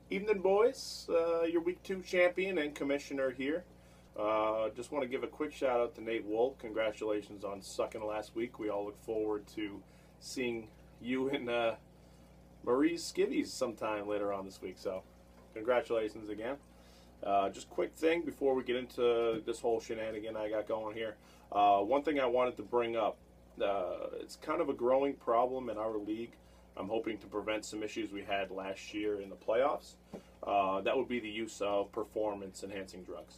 Evening, boys. Your Week 2 champion and commissioner here. Just want to give a quick shout out to Nate Wolk. Congratulations on sucking last week. We all look forward to seeing you and Marie's skivvies sometime later on this week. So, congratulations again. Just quick thing before we get into this whole shenanigan I got going here. One thing I wanted to bring up. It's kind of a growing problem in our league. I'm hoping to prevent some issues we had last year in the playoffs. That would be the use of performance-enhancing drugs.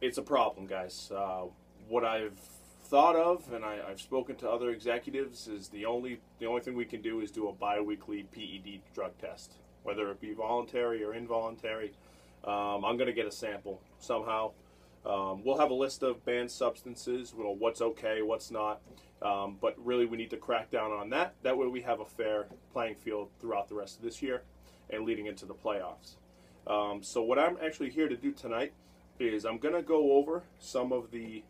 It's a problem, guys. What I've thought of, and I've spoken to other executives, is the only thing we can do is do a bi-weekly PED drug test, whether it be voluntary or involuntary. I'm going to get a sample somehow. We'll have a list of banned substances, what's okay, what's not, but really we need to crack down on that. That way we have a fair playing field throughout the rest of this year and leading into the playoffs. So what I'm actually here to do tonight is I'm going to go over some of the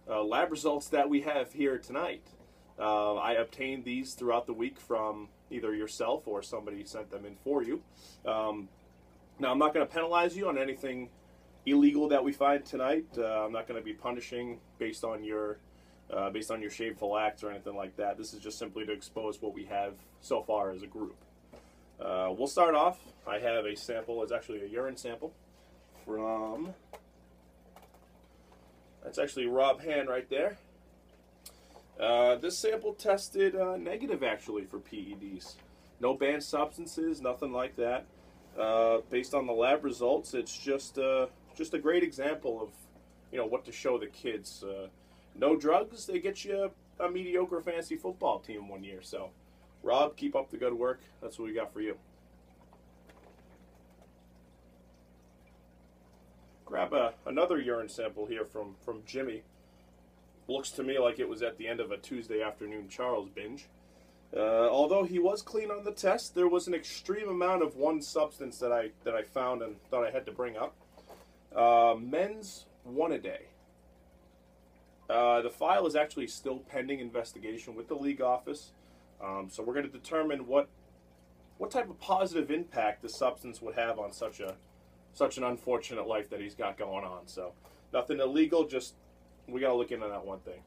lab results that we have here tonight. I obtained these throughout the week from either yourself or somebody sent them in for you. Now I'm not going to penalize you on anything illegal that we find tonight. I'm not going to be punishing based on your shameful acts or anything like that. This is just simply to expose what we have so far as a group. We'll start off. I have a sample. It's actually a urine sample from. That's actually Rob Hand right there. This sample tested negative actually for PEDs. No banned substances, nothing like that. Based on the lab results, it's just a great example of what to show the kids. No drugs, they get you a mediocre fantasy football team one year. So, Rob, keep up the good work. That's what we got for you. Grab another urine sample here from Jimmy. Looks to me like it was at the end of a Tuesday afternoon Charles binge. Although he was clean on the test, there was an extreme amount of one substance that I found and thought I had to bring up. Men's one a day. The file is actually still pending investigation with the league office, so we're going to determine what type of positive impact the substance would have on such an unfortunate life that he's got going on. So nothing illegal, just we got to look into that one thing.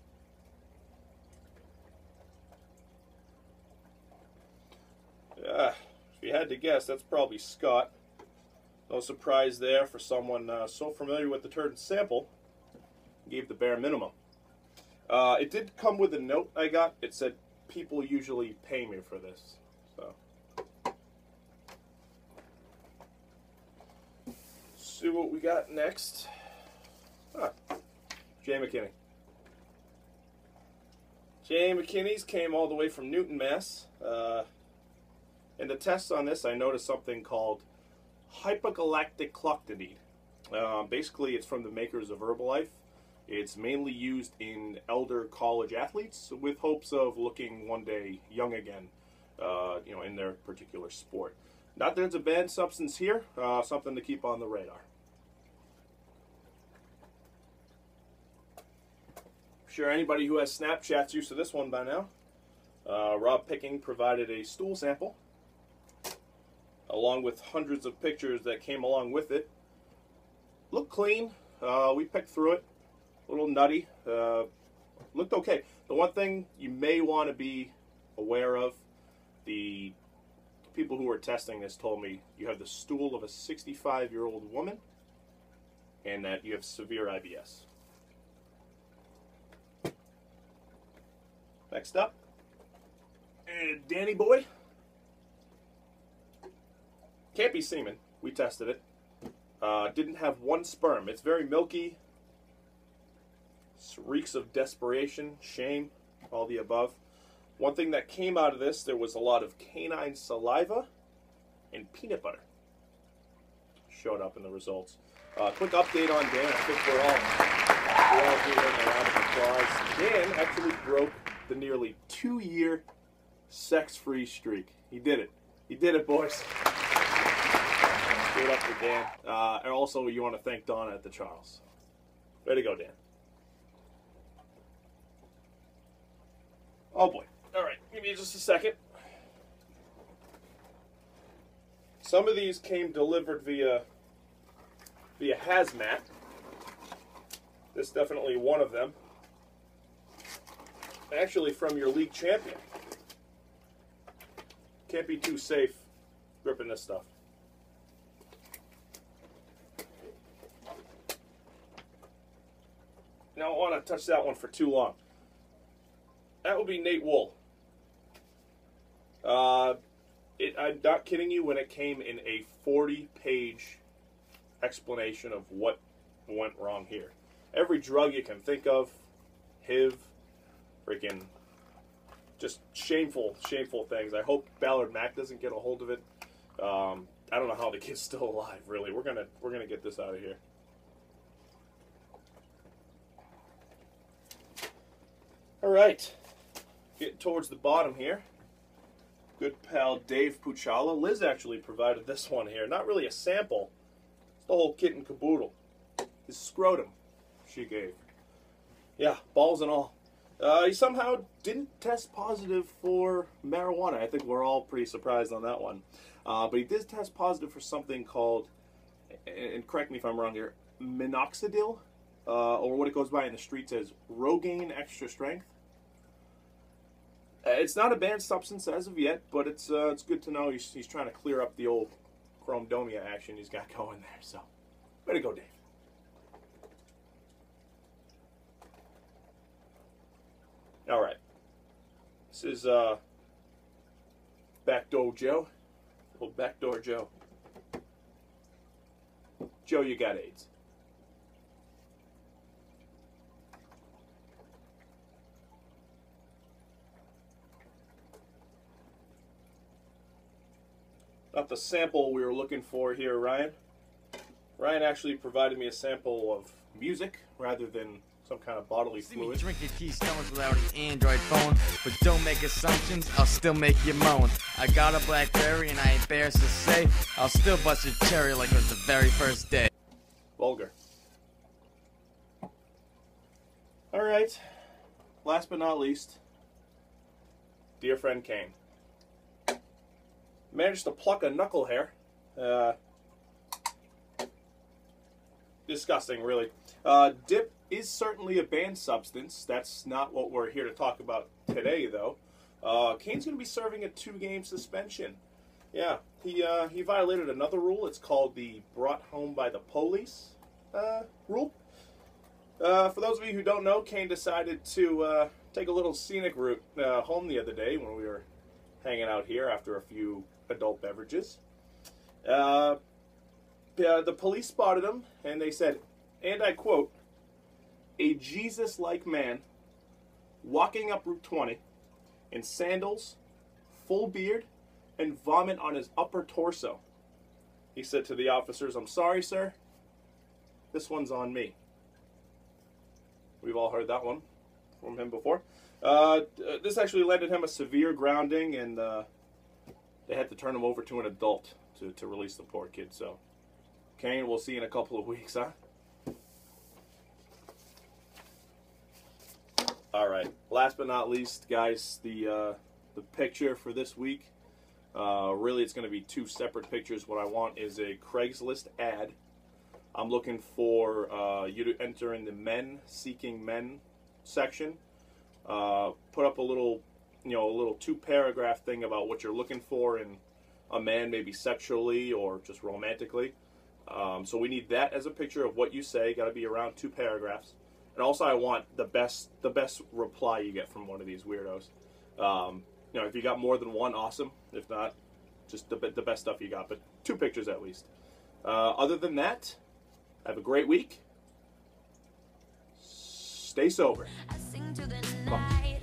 If you had to guess, that's probably Scott. No surprise there for someone so familiar with the turd sample. Gave the bare minimum. It did come with a note I got. It said, people usually pay me for this. So, see what we got next. Jay McKinney. Jay McKinney's came all the way from Newton, Mass. In the tests on this, I noticed something called hypogalactic cloctidine. Basically, it's from the makers of Herbalife. It's mainly used in elder college athletes with hopes of looking one day young again, in their particular sport. Not that it's a banned substance here, something to keep on the radar. I'm sure anybody who has Snapchat's used to this one by now. Rob Picking provided a stool sample, along with hundreds of pictures that came along with it. Looked clean. We picked through it. A little nutty. Looked okay. The one thing you may want to be aware of, the people who were testing this told me you have the stool of a 65-year-old woman and that you have severe IBS. Next up, Danny Boy. Can't be semen. We tested it. Didn't have one sperm. It's very milky. Reeks of desperation, shame, all the above. One thing that came out of this, there was a lot of canine saliva and peanut butter. Showed up in the results. Quick update on Dan. I think we're all giving a round of applause. Dan actually broke the nearly 2-year sex-free streak. He did it. He did it, boys. Give it up for Dan. And also, you want to thank Donna at the Charles. Way to go, Dan. Oh, boy. All right. Give me just a second. Some of these came delivered via hazmat. This is definitely one of them. Actually from your league champion. Can't be too safe gripping this stuff. Now I don't want to touch that one for too long. That would be Nate Wool. I'm not kidding you when it came in a 40-page explanation of what went wrong here. Every drug you can think of, HIV, freaking, just shameful, shameful things. I hope Ballard Mac doesn't get a hold of it. I don't know how the kid's still alive. Really, we're gonna get this out of here. All right, getting towards the bottom here. Good pal Dave Puchala. Liz actually provided this one here. Not really a sample. It's the whole kit and caboodle. His scrotum she gave. Yeah, balls and all. He somehow didn't test positive for marijuana. I think we're all pretty surprised on that one. But he did test positive for something called, and correct me if I'm wrong here, minoxidil, or what it goes by in the streets as Rogaine Extra Strength. It's not a banned substance as of yet, but it's good to know he's trying to clear up the old chromodomia action he's got going there. So, way to go, Dave. All right, this is Backdoor Joe, old Backdoor Joe. Joe, you got AIDS. Not the sample we were looking for here, Ryan. Ryan actually provided me a sample of music rather than some kind of bodily fluid. See me drinking Keystones without an Android phone, but don't make assumptions, I'll still make you moan. I got a Blackberry and I ain't embarrassed to say, I'll still bust your cherry like it was the very first day. Vulgar. All right. Last but not least, dear friend Kane. Managed to pluck a knuckle hair. Disgusting, really. Dip is certainly a banned substance. That's not what we're here to talk about today, though. Kane's going to be serving a 2-game suspension. Yeah, he violated another rule. It's called the brought home by the police rule. For those of you who don't know, Kane decided to take a little scenic route home the other day when we were hanging out here after a few adult beverages. The police spotted him, and they said, and I quote, "A Jesus-like man walking up Route 20 in sandals, full beard, and vomit on his upper torso." He said to the officers, "I'm sorry, sir. This one's on me." We've all heard that one from him before. This actually landed him a severe grounding, and they had to turn him over to an adult to release the poor kid. So, Kane, we'll see you in a couple of weeks, huh? All right. Last but not least, guys, the picture for this week. Really, it's going to be 2 separate pictures. What I want is a Craigslist ad. I'm looking for you to enter in the men seeking men section. Put up a little, a little 2-paragraph thing about what you're looking for in a man, maybe sexually or just romantically. So we need that as a picture of what you say. Got to be around 2 paragraphs. And also, I want the best reply you get from one of these weirdos. If you got more than one, awesome. If not, just the best stuff you got. But 2 pictures at least. Other than that, have a great week. Stay sober. I sing to the night.